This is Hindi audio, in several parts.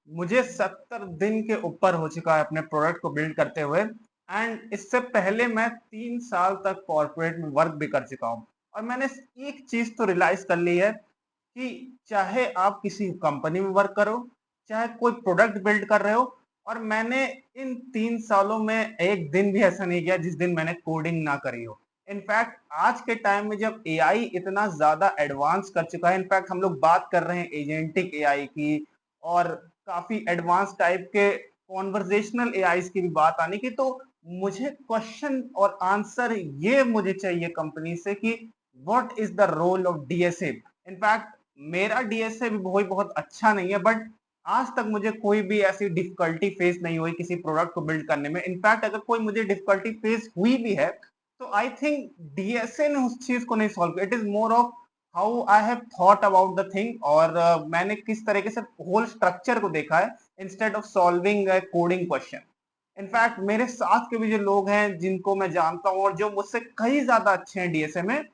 मुझे 70 दिन के ऊपर हो चुका है अपने प्रोडक्ट को बिल्ड करते हुए। एंड इससे पहले मैं 3 साल तक कॉर्पोरेट में वर्क भी कर चुका हूँ। और मैंने एक चीज तो रियलाइज कर ली है कि चाहे आप किसी कंपनी में वर्क करो, चाहे कोई प्रोडक्ट बिल्ड कर रहे हो, और मैंने इन 3 सालों में एक दिन भी ऐसा नहीं किया जिस दिन मैंने कोडिंग ना करी हो। इनफैक्ट आज के टाइम में जब एआई इतना ज्यादा एडवांस कर चुका है, इनफैक्ट हम लोग बात कर रहे हैं एजेंटिक एआई की, और काफी एडवांस टाइप के कॉन्वर्जेशनल एआई की भी बात आने की, तो मुझे क्वेश्चन और आंसर ये मुझे चाहिए कंपनी से कि what is the role of DSA. In fact मेरा डीएसए भी बहुत अच्छा नहीं है, बट आज तक मुझे कोई भी ऐसी डिफिकल्टी फेस नहीं हुई किसी प्रोडक्ट को बिल्ड करने में। इनफैक्ट अगर कोई मुझे डिफिकल्टी फेस हुई भी है, तो आई थिंक डीएसए ने उस चीज को नहीं सॉल्व किया। It is more of how I have thought about the thing, और मैंने किस तरीके से होल स्ट्रक्चर को देखा है instead of solving coding question. In fact मेरे साथ के भी जो लोग हैं जिनको मैं जानता हूँ और जो मुझसे कहीं ज्यादा अच्छे हैं डीएसए में,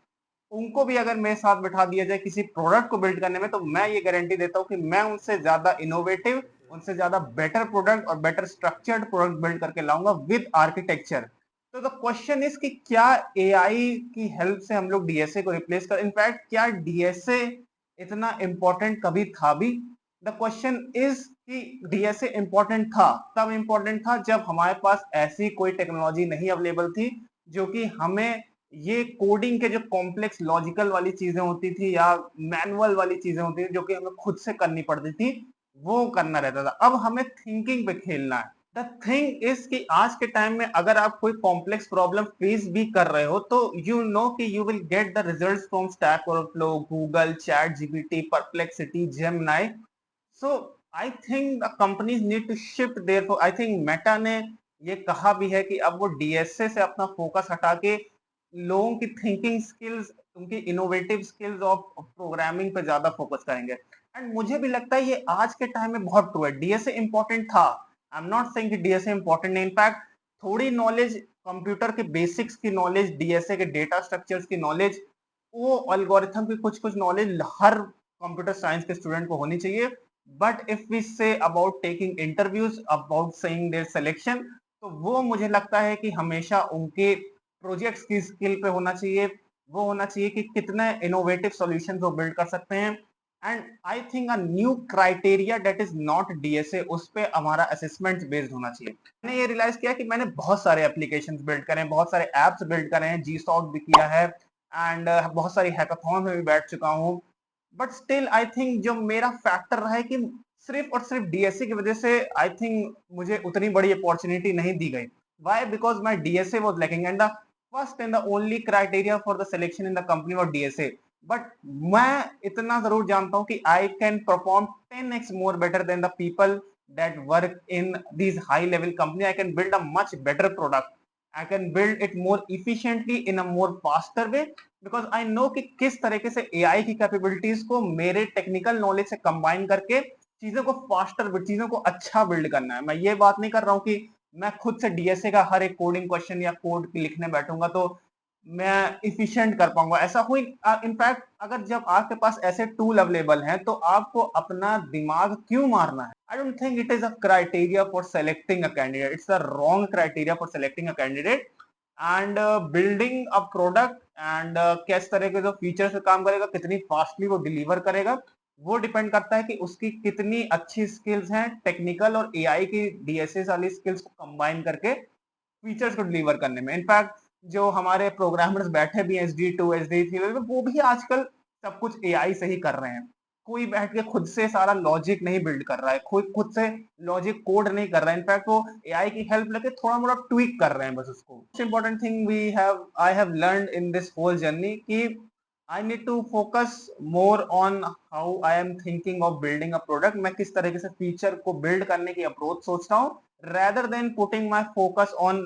उनको भी अगर मेरे साथ बिठा दिया जाए किसी प्रोडक्ट को बिल्ड करने में, तो मैं ये गारंटी देता हूँ कि मैं उनसे ज्यादा इनोवेटिव, उनसे ज्यादा बेटर प्रोडक्ट और बेटर स्ट्रक्चर्ड प्रोडक्ट बिल्ड करके लाऊंगा विद आर्किटेक्चर। तो द क्वेश्चन इज कि क्या एआई की हेल्प से हम लोग डीएसए को रिप्लेस कर, इनफैक्ट क्या डीएसए इतना इंपॉर्टेंट कभी था भी? द क्वेश्चन इज कि डीएसए इंपॉर्टेंट था, तब इंपॉर्टेंट था जब हमारे पास ऐसी कोई टेक्नोलॉजी नहीं अवेलेबल थी जो कि हमें ये कोडिंग के जो कॉम्प्लेक्स लॉजिकल वाली चीजें होती थी या मैनुअल वाली चीजें होती थी जो कि हमें खुद से करनी पड़ती थी, वो करना रहता था। अब हमें थिंकिंग पे खेलना है। द थिंग इज कि आज के टाइम में अगर आप कोई कॉम्प्लेक्स प्रॉब्लम फेस भी कर रहे हो, तो यू नो कि you will get the results from Stack Overflow, Google, Chat GPT, Perplexity, Gemini. So I think the companies need to shift there. I think Meta ने ये कहा भी है कि अब वो डीएसए से अपना फोकस हटा के लोगों की थिंकिंग स्किल्स, उनकी इनोवेटिव स्किल्स ऑफ प्रोग्रामिंग पे ज्यादा फोकस करेंगे। एंड मुझे भी लगता है ये आज के टाइम में बहुत ट्रू है। डीएसए इंपॉर्टेंट था, आई एम नॉट सेइंग कि डीएसए इंपॉर्टेंट नहीं। इनफैक्ट थोड़ी नॉलेज, कंप्यूटर के बेसिक्स की नॉलेज, डीएसए के डेटा स्ट्रक्चर्स की नॉलेज, वो एल्गोरिथम की कुछ कुछ नॉलेज हर कंप्यूटर साइंस के स्टूडेंट को होनी चाहिए। But if we say about taking interviews, about saying their selection, तो वो मुझे लगता है कि हमेशा उनके प्रोजेक्ट्स की स्किल पे होना चाहिए। वो होना चाहिए कि कितने इनोवेटिव सॉल्यूशंस वो बिल्ड कर सकते हैं। And I think a new criteria that is not DSA, उस पे हमारा असेसमेंट बेस्ड होना चाहिए। मैंने ये रियलाइज किया कि मैंने बहुत सारे एप्लीकेशंस बिल्ड करे हैं, बहुत सारे एप्स बिल्ड करे हैं, जी सॉल्व भी किया है, एंड बहुत सारी हैकाथॉन में भी बैठ चुका हूँ। बट स्टिल आई थिंक जो मेरा फैक्टर रहा है कि सिर्फ और सिर्फ डीएसए की वजह से आई थिंक मुझे उतनी बड़ी अपॉर्चुनिटी नहीं दी गई। Why? Because my DSA was lacking, and the first and the only criteria for the selection in the company was DSA. But मैं इतना जरूर जानता हूँ कि I can perform 10x more better than the people that work in these high level company. I can build a much better product. I can build it more efficiently in a more faster way, because I know कि किस तरीके से AI की कैपेबिलिटीज को मेरे टेक्निकल नॉलेज से कंबाइन करके चीजों को फास्टर, चीजों को अच्छा बिल्ड करना है। मैं ये बात नहीं कर रहा हूँ कि मैं खुद से डीएसए का हर एक कोडिंग क्वेश्चन या कोड लिखने बैठूंगा तो मैं इफिशिएंट कर पाऊंगा, ऐसा हुई। इनफैक्ट अगर जब आपके पास ऐसे टूल अवेलेबल हैं, तो आपको अपना दिमाग क्यों मारना है? I don't think it is a criteria for selecting a candidate, it's a wrong criteria for selecting a candidate. And building a product, and किस तरह के जो फीचर से काम करेगा, कितनी फास्टली वो डिलीवर करेगा, वो डिपेंड करता है कि उसकी कितनी अच्छी स्किल्स हैं टेक्निकल और एआई की डीएसए वाली स्किल्स को कंबाइन करके फीचर्स को डिलीवर करने में। इनफैक्ट जो हमारे प्रोग्रामर्स बैठे भी हैं SD2, SD3, वो भी आजकल सब कुछ एआई से ही कर रहे हैं। कोई बैठ के खुद से सारा लॉजिक नहीं बिल्ड कर रहा है, कोई खुद से लॉजिक कोड नहीं कर रहा है। इनफैक्ट वो एआई की हेल्प लेके थोड़ा मोड़ा ट्वीक कर रहे हैं बस उसको। Most important thing we have I have learn in this whole journey कि I need to focus more on how I am thinking of building a product. मैं किस तरीके से फीचर को बिल्ड करने की अप्रोच सोचता हूँ, rather than putting my focus on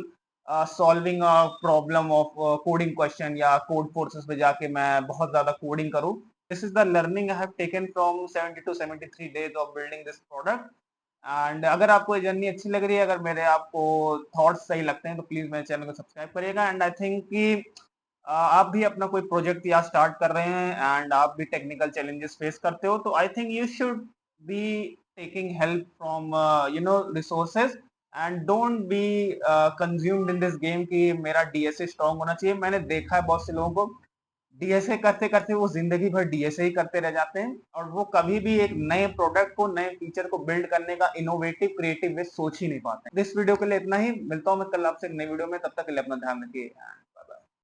solving a problem of coding question या कोड फोर्सेस पे जाके मैं बहुत ज्यादा कोडिंग करूं। This is the learning I have taken from 70 to 73 days of building this product. And अगर आपको ये जर्नी अच्छी लग रही है, अगर मेरे आपको थॉट्स सही लगते हैं, तो प्लीज मेरे चैनल को सब्सक्राइब करिएगा। एंड आई थिंक कि आप भी अपना कोई प्रोजेक्ट या स्टार्ट कर रहे हैं एंड आप भी टेक्निकल चैलेंजेस फेस करते हो, तो I think you should be taking help from resources and don't be consumed in this game कि मेरा डीएसए स्ट्रांग होना चाहिए। मैंने देखा है बहुत से लोगों को डीएसए करते करते वो जिंदगी भर डीएसए ही करते रह जाते हैं और वो कभी भी एक नए प्रोडक्ट को, नए फीचर को बिल्ड करने का इनोवेटिव क्रिएटिव वे सोच ही नहीं पाते। इस वीडियो के लिए इतना ही, मिलता हूँ मैं कल आपसे एक नई वीडियो में, तब तक के लिए अपना ध्यान रखिए।